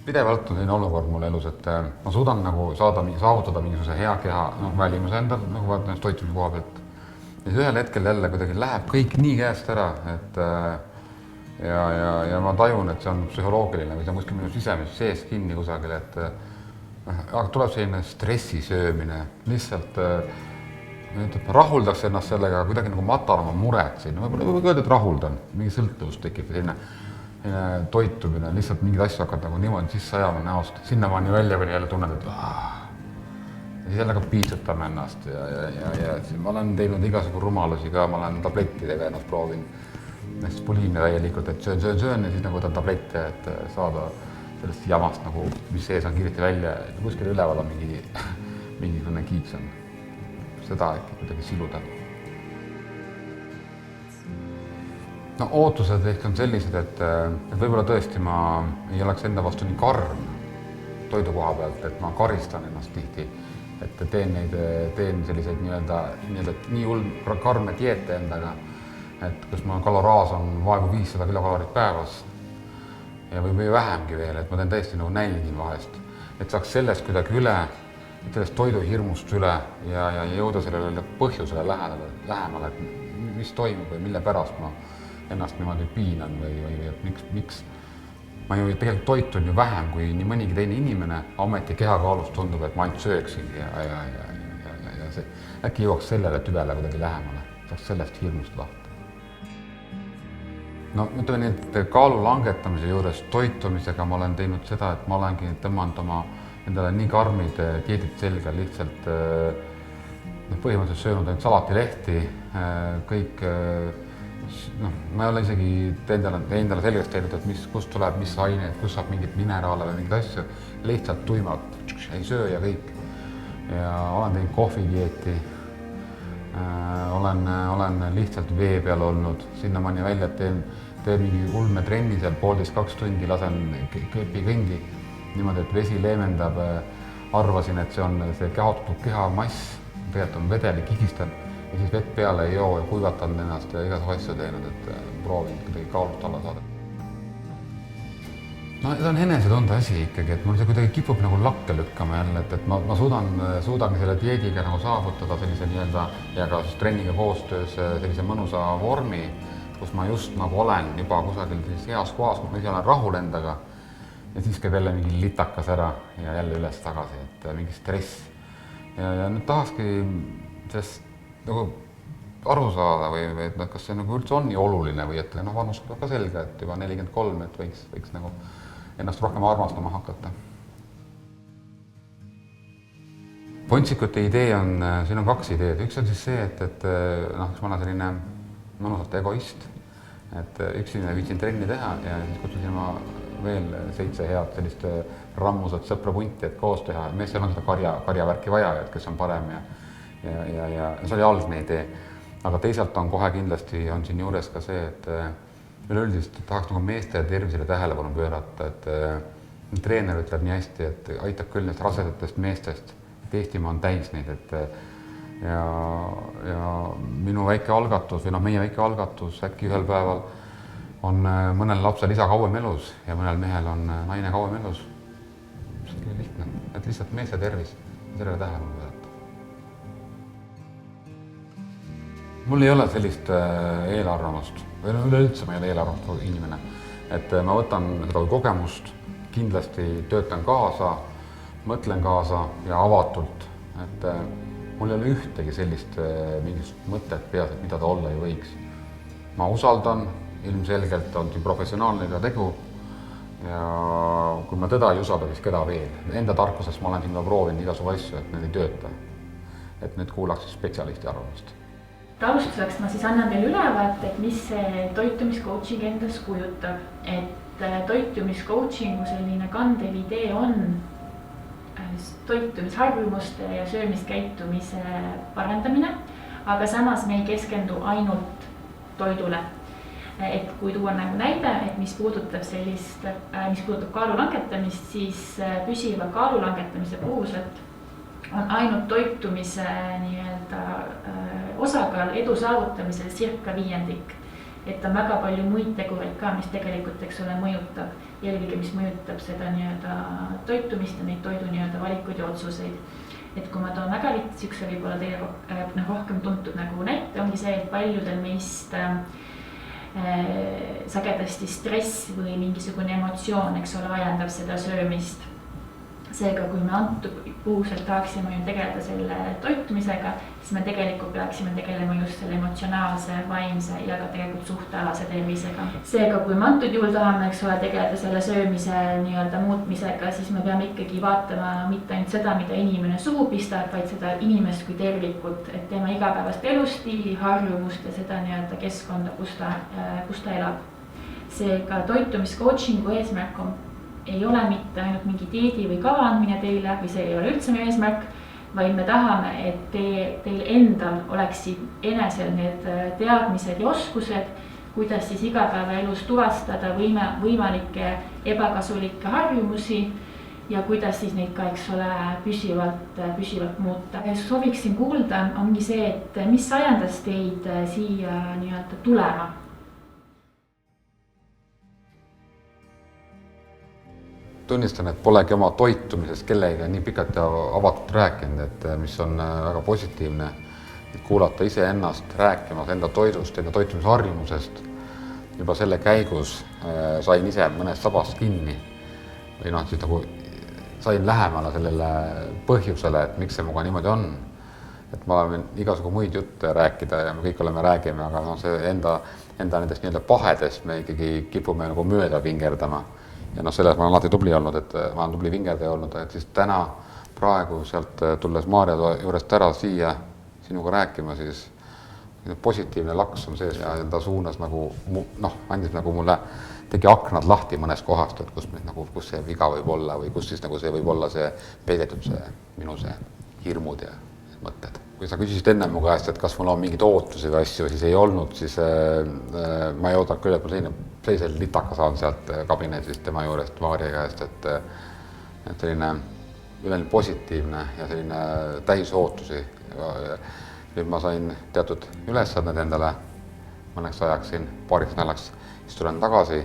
pidevalt on selline olukord mul elus, et ma suudan nagu saavutada mingisuguse hea keha välimuse endal, nagu vaatan toitumise koha pealt. Ja siis ühel hetkel jälle kuidagi läheb kõik nii käest ära, et ja ma tajun, et see on psühholoogiline või see on kuskil minu sisemise sees kinni kusagil, et tuleb selline stressi söömine, lihtsalt rahuldaks ennast sellega, kuidagi nagu matan oma mured siin, võib-olla öelda, et rahuldan, mingi sõltuvus tekib, selline toitumine, lihtsalt mingid asju hakkad nagu niimoodi sisse ajama näost, sinnamaani välja, kuni jälle tunned, et ja siis jälle ka piitsutame ennast ja ma olen teinud igasugu rumalusi ka, ma olen tablettidega ennast proovinud, näiteks buliimia täielikult, et söön ja siis nagu võtan tablette, et saada sellest jamast nagu, mis sees on kiiresti välja, kuskil üleval on mingisugune kiiks on. Seda äkki kuidagi siluda. No ootused ehk on sellised, et võib-olla tõesti ma ei oleks enda vastu nii karm toidu koha pealt, et ma karistan ennast tihti, et teen selliseid nii karme dieete endaga, et kus ma kaloraas on vaegu 500 kilokalorit päevas ja või vähemgi veel, et ma teen täiesti nagu nälgin vahest, et saaks sellest kuidagi üle, sellest toiduhirmust üle ja jõuda sellele põhjusele lähemale, et mis toimub või mille pärast ma ennast niimoodi piinan või et miks ma ju tegelikult toitun ju vähem kui nii mõnigi teine inimene, ometi kehakaalust tundub, et ma ainult sööksingi ja see äkki jõuaks sellele tüvele kuidagi lähemale, saaks sellest hirmust lahti. No ütleme nii, et kaalu langetamise juures toitumisega ma olen teinud seda, et ma olengi tõmmanud oma endale nii karmid dieedid selga, lihtsalt põhimõtteliselt söönud ainult salatilehti, kõik, ma ei ole isegi endale selgeks teinud, et kust tuleb, mis aineid, kus saab mingit mineraale või mingit asju, lihtsalt tuimalt, ei söö ja kõik. Ja olen teinud kohvidieeti, olen lihtsalt vee peal olnud, sinnamaani välja, et teen mingi ulmetrenni seal 1,5–2 tundi, lasen kööpi kõndi, niimoodi, et vesi leemendab, arvasin, et see on see kehatud kehamass, tegelikult on vedel ja kigistan ja siis vett peale ei joo ja kuivatan ennast ja igasugu asju teinud, et proovin kuidagi kaalust alla saada. No see on enesetunde asi ikkagi, et mul see kuidagi kipub nagu lakke lükkama jälle, et ma suudangi selle dieediga nagu saavutada sellise ja ka trenniga koostöös sellise mõnusa vormi, kus ma just nagu olen juba kusagil heas kohas, kus ma ise olen rahul endaga ja siis käib jälle mingi litakas ära ja jälle üles tagasi, et mingi stress. Ja nüüd tahakski sellest nagu aru saada või et kas see nagu üldse on nii oluline või et vanus on ka selge, et juba 43, et võiks nagu ennast rohkem armastama hakata. Pontsikute idee on, siin on 2 ideed. Üks on siis see, et ma olen selline mõnusalt egoist, et üksinda viitsin trenni teha ja siis kutsusin ma veel 7 head sellist rammusat sõprapunti, et koos teha. Meestel on seda karjavärki vaja, et kes on parem ja see oli algne idee. Aga teisalt on kohe kindlasti on siin juures ka see, et üleüldiselt tahaks nagu meeste tervisele tähelepanu pöörata, et treener ütleb nii hästi, et aitab küll neist rasedatest meestest, et Eestimaa on täis neid, et ja minu väike algatus või meie väike algatus äkki ühel päeval on mõnel lapsel isa kauem elus ja mõnel mehel on naine kauem elus. See on lihtne, et lihtsalt meeste tervis sellele tähelepanu pöörata. Mul ei ole sellist eelarvamust, või üleüldse ma ei ole eelarvamust inimene, et ma võtan seda kui kogemust, kindlasti töötan kaasa, mõtlen kaasa ja avatult, et mul ei ole ühtegi sellist mingist mõtet peas, et mida ta olla ei võiks. Ma usaldan, ilmselgelt on siin professionaalne tegu ja kui ma teda ei usalda, siis keda veel. Enda tarkusest ma olen siin proovinud igasugu asju, et need ei tööta. Et nüüd kuulaks spetsialisti arvamust. Taustuseks ma siis annan teile ülevaate, et mis see toitumiscoaching endas kujutab. Et toitumiscoachingu selline kandev idee on toitumisharjumuste ja söömiskäitumise parandamine, aga samas me ei keskendu ainult toidule. Et kui tuua nagu näide, et mis puudutab kaalu langetamist, siis püsiva kaalu langetamise puhuselt on ainult toitumise osakaal edu saavutamisel circa 1/5. Et on väga palju muid tegureid ka, mis tegelikult mõjutab. eelkõige, mis mõjutab seda nii-öelda toitumist ja neid toidu nii-öelda valikuid ja otsuseid. Et kui ma toon väga siukse võib-olla teile rohkem tuntud nagu näite, ongi see, et paljudel meist sagedasti stress või mingisugune emotsioon, eks ole, ajendab seda söömist. Seega, kui me puuselt tahaksime ju tegeleda selle toitumisega, siis me tegelikult peaksime tegelema just selle emotsionaalse, vaimse ja ka tegelikult suhtealase tervisega. Seega, kui me antud juhul tahame, eks ole, tegeleda selle söömise nii-öelda muutmisega, siis me peame ikkagi vaatama mitte ainult seda, mida inimene suhu pistab, vaid seda inimest kui tervikut, et tema igapäevast elustiili, harjumust ja seda nii-öelda keskkonda, kus ta elab. Seega toitumiscoachingu eesmärk ei ole mitte ainult mingi dieedi või kava andmine teile või see ei ole üldse meie eesmärk, vaid me tahame, et teil endal oleksid enesel need teadmised ja oskused, kuidas siis igapäevaelus tuvastada võimalikke ebakasulikke harjumusi ja kuidas siis neid ka, eks ole, püsivalt muuta. Sooviksin kuulda, ongi see, et mis ajendas teid siia nii-öelda tulema? Tunnistan, et polegi oma toitumisest kellega nii pikalt ja avatult rääkinud, et mis on väga positiivne, et kuulata iseennast rääkimas enda toidust, enda toitumisharjumusest. Juba selle käigus sain ise mõnest sabast kinni või siis nagu sain lähemale sellele põhjusele, et miks see muga niimoodi on. Et ma olen igasugu muid jutte rääkida ja me kõik räägime, aga see enda nendest nii-öelda pahedest me ikkagi kipume nagu mööda vingerdama. Ja selles ma olen alati tubli olnud, et ma olen tubli vingerdaja olnud, et siis täna praegu sealt tulles Maarja juurest ära siia sinuga rääkima, siis positiivne laks on sees ja ta suunas nagu, andis nagu mulle, tegi aknad lahti mõnest kohast, et kus see viga võib olla või kus siis nagu see võib olla see peidetud see minu see hirmud ja mõtted. Kui sa küsisid enne mu käest, et kas mul on mingid ootusi või asju, siis ei olnud, siis ma ei oodanud küll, et ma sellisel litaka saan sealt kabinetist tema juurest Maarja käest, et selline üleline positiivne ja selline täis ootusi. Nüüd ma sain teatud ülesanded endale mõneks ajaks siin, paariks nädalaks, siis tulen tagasi,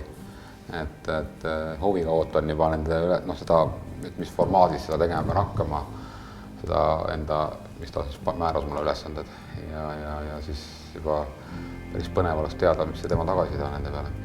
et huviga ootan juba nende seda, mis formaadis seda tegema pean hakkama, seda enda, mis ta siis määras mulle ülesanded ja siis juba päris põnev oleks teada, mis see tema tagasiside on nende peale.